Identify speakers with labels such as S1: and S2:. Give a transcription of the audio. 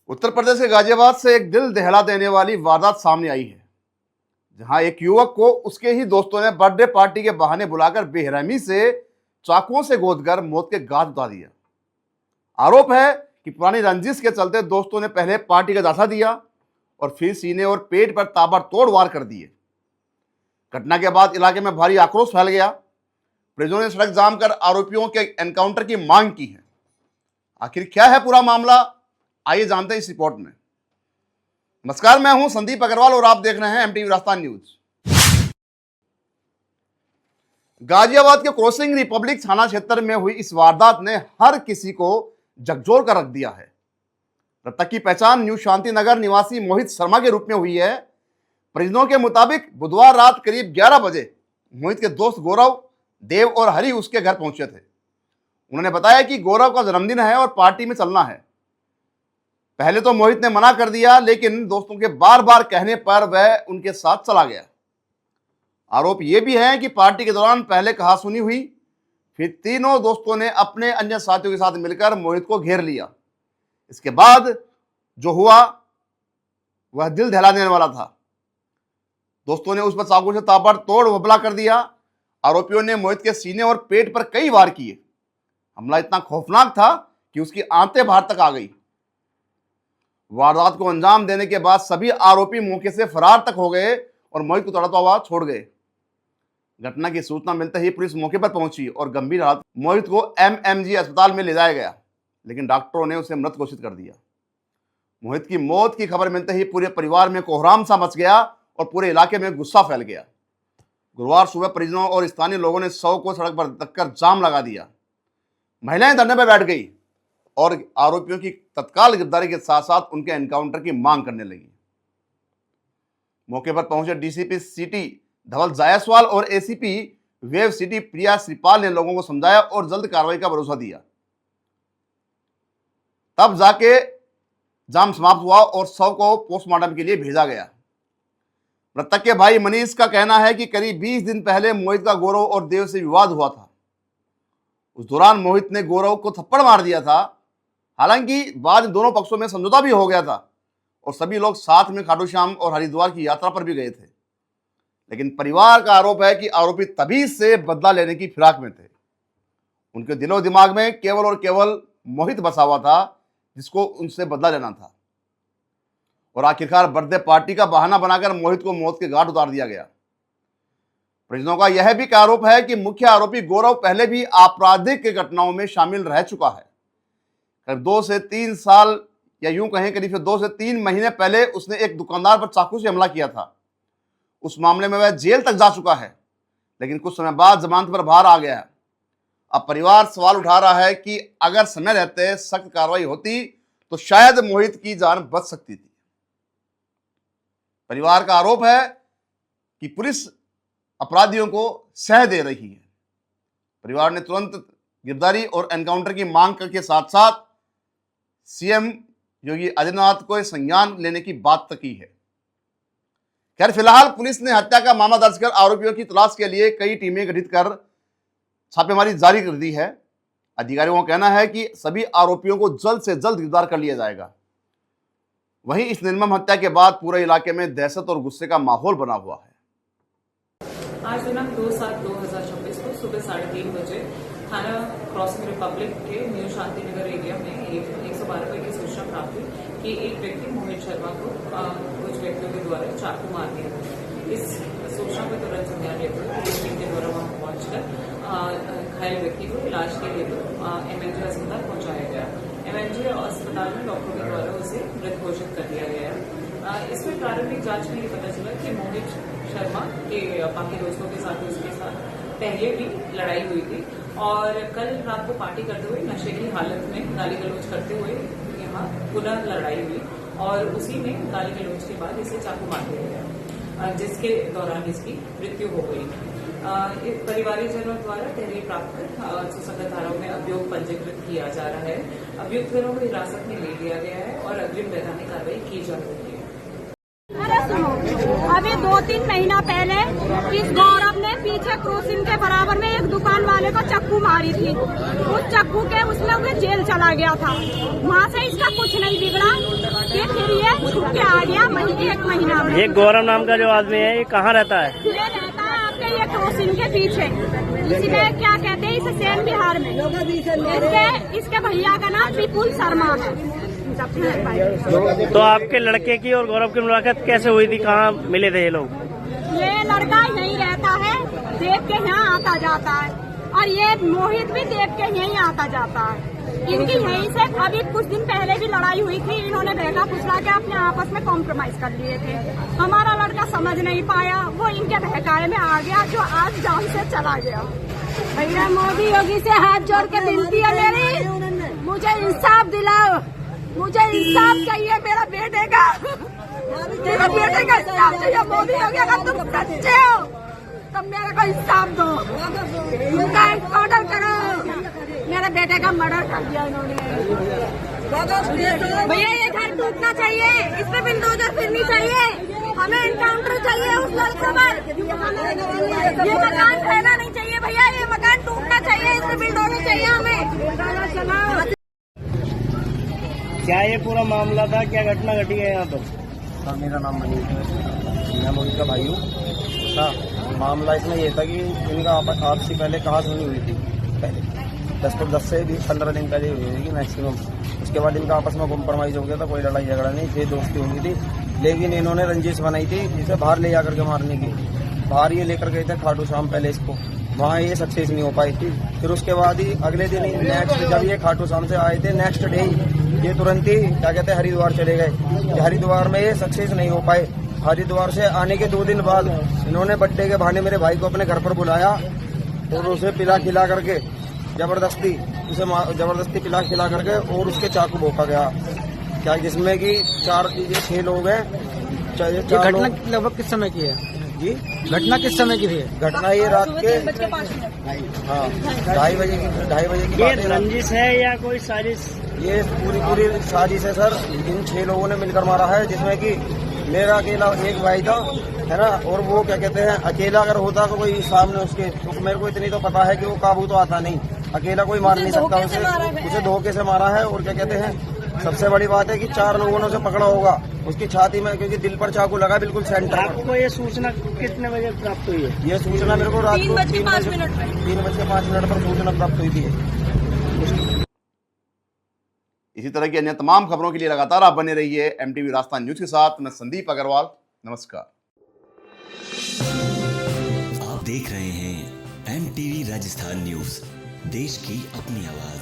S1: उत्तर प्रदेश के गाजियाबाद से एक दिल दहला देने वाली वारदात सामने आई है, जहां एक युवक को उसके ही दोस्तों ने बर्थडे पार्टी के बहाने बुलाकर बेरहमी से चाकुओं से गोदकर मौत के घाट उतार दिया। आरोप है कि पुरानी रंजिश के चलते दोस्तों ने पहले पार्टी का दासा दिया और फिर सीने और पेट पर ताबड़तोड़ वार कर दिए। घटना के बाद इलाके में भारी आक्रोश फैल गया। परिजनों ने सड़क जाम कर आरोपियों के एनकाउंटर की मांग की है। आखिर क्या है पूरा मामला, आइए जानते हैं इस रिपोर्ट में। नमस्कार, मैं हूं संदीप अग्रवाल और आप देख रहे हैं एमटीवी राजस्थान न्यूज। गाजियाबाद के क्रॉसिंग रिपब्लिक थाना क्षेत्र में हुई इस वारदात ने हर किसी को झकझोर कर रख दिया है। मृतक की पहचान न्यू शांति नगर निवासी मोहित शर्मा के रूप में हुई है। परिजनों के मुताबिक बुधवार रात करीब 11 बजे मोहित के दोस्त गौरव, देव और हरि उसके घर पहुंचे थे। उन्होंने बताया कि गौरव का जन्मदिन है और पार्टी में चलना है। पहले तो मोहित ने मना कर दिया, लेकिन दोस्तों के बार बार कहने पर वह उनके साथ चला गया। आरोप यह भी है कि पार्टी के दौरान पहले कहासुनी हुई, फिर तीनों दोस्तों ने अपने अन्य साथियों के साथ मिलकर मोहित को घेर लिया। इसके बाद जो हुआ वह दिल दहला देने वाला था। दोस्तों ने उस पर चाकू से ताबड़तोड़ हमला कर दिया। आरोपियों ने मोहित के सीने और पेट पर कई वार किए। हमला इतना खौफनाक था कि उसकी आंतें बाहर तक आ गई। वारदात को अंजाम देने के बाद सभी आरोपी मौके से फरार तक हो गए और मोहित को तड़पता हुआ छोड़ गए। घटना की सूचना मिलते ही पुलिस मौके पर पहुंची और गंभीर हालत मोहित को एमएमजी अस्पताल में ले जाया गया, लेकिन डॉक्टरों ने उसे मृत घोषित कर दिया। मोहित की मौत की खबर मिलते ही पूरे परिवार में कोहराम सा मच गया और पूरे इलाके में गुस्सा फैल गया। गुरुवार सुबह परिजनों और स्थानीय लोगों ने शव को सड़क पर रखकर जाम लगा दिया। महिलाएं धरने पर बैठ गई और आरोपियों की तत्काल गिरफ्तारी के साथ साथ उनके एनकाउंटर की मांग करने लगी। मौके पर पहुंचे डीसीपी सिटी धवल जायसवाल और एसीपी वेव सिटी प्रिया श्रीपाल ने लोगों को समझाया और जल्द कार्रवाई का भरोसा दिया। तब जाके जाम समाप्त हुआ और शव को पोस्टमार्टम के लिए भेजा गया। मृतक के भाई मनीष का कहना है कि करीब 20 दिन पहले मोहित का गौरव और देव से विवाद हुआ था। उस दौरान मोहित ने गौरव को थप्पड़ मार दिया था। हालांकि बाद दोनों पक्षों में समझौता भी हो गया था और सभी लोग साथ में खाटू श्याम और हरिद्वार की यात्रा पर भी गए थे। लेकिन परिवार का आरोप है कि आरोपी तभी से बदला लेने की फिराक में थे। उनके दिलो दिमाग में केवल और केवल मोहित बसा हुआ था, जिसको उनसे बदला लेना था। और आखिरकार बर्थडे पार्टी का बहाना बनाकर मोहित को मौत के घाट उतार दिया गया। परिजनों का यह भी आरोप है कि मुख्य आरोपी गौरव पहले भी आपराधिक घटनाओं में शामिल रह चुका है। करीब 2 से 3 साल या यूं कहें करीब 2 से 3 महीने पहले उसने एक दुकानदार पर चाकू से हमला किया था। उस मामले में वह जेल तक जा चुका है, लेकिन कुछ समय बाद जमानत पर बाहर आ गया है। अब परिवार सवाल उठा रहा है कि अगर समय रहते सख्त कार्रवाई होती तो शायद मोहित की जान बच सकती थी। परिवार का आरोप है कि पुलिस अपराधियों को सह दे रही है। परिवार ने तुरंत गिरफ्तारी और एनकाउंटर की मांग के साथ साथ सीएम योगी आदित्यनाथ को संज्ञान लेने की बात तक की है। खैर, फिलहाल पुलिस ने हत्या का मामला दर्ज कर आरोपियों की तलाश के लिए कई टीमें गठित कर छापेमारी जारी कर दी है। अधिकारियों का कहना है कि सभी आरोपियों को जल्द से जल्द गिरफ्तार कर लिया जाएगा। वहीं इस निर्मम हत्या के बाद पूरे इलाके में दहशत और गुस्से का माहौल बना हुआ है।
S2: आज दिनांक 2/7/2026 को सुबह 3:30 बजे थाना क्रॉसिंग रिपब्लिक के न्यू शांति नगर एरिया में 112 पर की सूचना प्राप्त हुई कि एक व्यक्ति मोहित शर्मा को कुछ व्यक्तियों के द्वारा चाकू मार दिया। इस सूचना पर तुरंत संज्ञान लेकर पुलिस टीम के द्वारा वहां पहुंचकर घायल व्यक्ति को इलाज के लिए एमएमजी अस्पताल पहुंचाया गया। एमएमजी अस्पताल में डॉक्टरों के द्वारा उसे मृत घोषित कर दिया गया। इसमें प्रारंभिक जांच में ये पता चला कि मोहित शर्मा के बाकी दोस्तों के साथ उसके साथ पहले भी लड़ाई हुई थी और कल रात को पार्टी करते हुए नशे की हालत में गाली गलौज करते हुए यहाँ पुनः लड़ाई हुई और उसी में गाली गलौज के बाद इसे चाकू मार दिया गया, जिसके दौरान इसकी मृत्यु हो गई। परिवारजनों द्वारा तहरीर प्राप्त कर सुसंगत धाराओं में अभियोग पंजीकृत किया जा रहा है। अभियुक्तों को हिरासत में ले लिया गया है और अग्रिम वैधानिक कार्रवाई की जा रही है।
S3: अभी 2-3 महीना पहले इस गौरव ने पीछे क्रॉसिंग के बराबर में एक दुकान वाले को चक्कू मारी थी। उस चक्कू के उसमें वो जेल चला गया था। वहाँ से इसका कुछ नहीं बिगड़ा। छुप के आ गया एक महीना में।
S4: ये गौरव नाम का जो आदमी है ये कहाँ रहता है?
S3: ये रहता है आपके ये क्रॉसिंग के पीछे, इसमें क्या कहते हैं इसे सेन बिहार में। इसके भैया का नाम विपुल शर्मा है।
S4: तो आपके लड़के की और गौरव की मुलाकात कैसे हुई थी? कहाँ मिले थे ये लोग?
S3: ये लड़का यहीं रहता है, देख के यहाँ आता जाता है, और ये मोहित भी देख के यहीं आता जाता है। इनकी यहीं से अभी कुछ दिन पहले भी लड़ाई हुई थी, इन्होंने बहका फुसला के अपने आपस में कॉम्प्रोमाइज कर लिए थे। हमारा लड़का समझ नहीं पाया, वो इनके बहकाए में आ गया, जो आज जान से चला गया। भैया मोदी योगी से हाथ जोड़ के विनती है मेरी, मुझे इंसाफ दिलाओ, मुझे इंसाफ चाहिए मेरा बेटे का, मेरा बेटे का इंसाफ चाहिए। मोदी योगी अगर तुम सच्चे हो तब मेरे को इंसाफ दो, उनका ऑर्डर करो। मेरे बेटे का मर्डर कर दिया इन्होंने। भैया ये घर टूटना चाहिए, इस पे बिल्डोजर फिरनी चाहिए, हमें एनकाउंटर चाहिए उस लड़के पर। ये मकान रहना नहीं चाहिए भैया, ये मकान टूटना चाहिए, इस पे बिल्डोजर चाहिए हमें।
S4: क्या ये पूरा मामला था? क्या घटना घटी है यहाँ पर?
S5: सर मेरा नाम मनीष है, मैं मोहित का भाई हूँ। मामला इसमें ये था कि इनका आपसी पहले कहाँ सुनी हुई थी, पहले 10 से 15 दिन पहले हुई थी मैक्सिमम। उसके बाद इनका आपस में कॉम्प्रोमाइज हो गया था, कोई लड़ाई झगड़ा नहीं थी, दोस्ती हो गई थी। लेकिन इन्होंने रंजिश बनाई थी इसे बाहर ले जाकर के मारने की। बाहर ये लेकर गए थे खाटू श्याम पैलेस को, वहाँ ये सक्सेस नहीं हो पाई थी। फिर उसके बाद ही अगले दिन ही नेक्स्ट जब ये खाटू श्याम से आए थे, नेक्स्ट डे ये तुरंत ही क्या कहते हैं हरिद्वार चले गए। हरिद्वार में ये सक्सेस नहीं हो पाए। हरिद्वार से आने के 2 दिन बाद इन्होंने बर्थडे के बहाने मेरे भाई को अपने घर पर बुलाया और उसे पिला खिला करके जबरदस्ती पिला खिला करके और उसके चाकू भोंका गया, क्या जिसमें कि 6 लोग हैं।
S6: ये घटना लगभग किस समय की है
S5: जी?
S6: घटना किस समय की थी?
S5: घटना ये रात के 2:30 बजे की
S4: ये
S5: बात है।
S4: रंजिश है या कोई साजिश?
S5: ये पूरी साजिश है सर। इन 6 लोगों ने मिलकर मारा है, जिसमें कि मेरा अकेला एक भाई था, है ना, और वो क्या कहते हैं अकेला अगर होता तो कोई सामने उसके, तो मेरे को इतनी तो पता है कि वो काबू तो आता नहीं, अकेला कोई मार नहीं सकता उसे धोखे से मारा है। और क्या कहते हैं सबसे बड़ी बात है कि 4 लोगों ने उसे पकड़ा होगा उसकी छाती में, क्योंकि दिल पर चाकू लगा बिल्कुल सेंटर पर।
S4: आपको ये सूचना कितने बजे प्राप्त हुई है?
S5: ये सूचना मेरे को रात को 3:05 पर सूचना प्राप्त हुई थी।
S1: इसी तरह की अन्य तमाम खबरों के लिए लगातार आप बने रहिए MTV राजस्थान न्यूज के साथ। मैं संदीप अग्रवाल, नमस्कार।
S7: आप देख रहे हैं MTV राजस्थान न्यूज, देश की अपनी आवाज।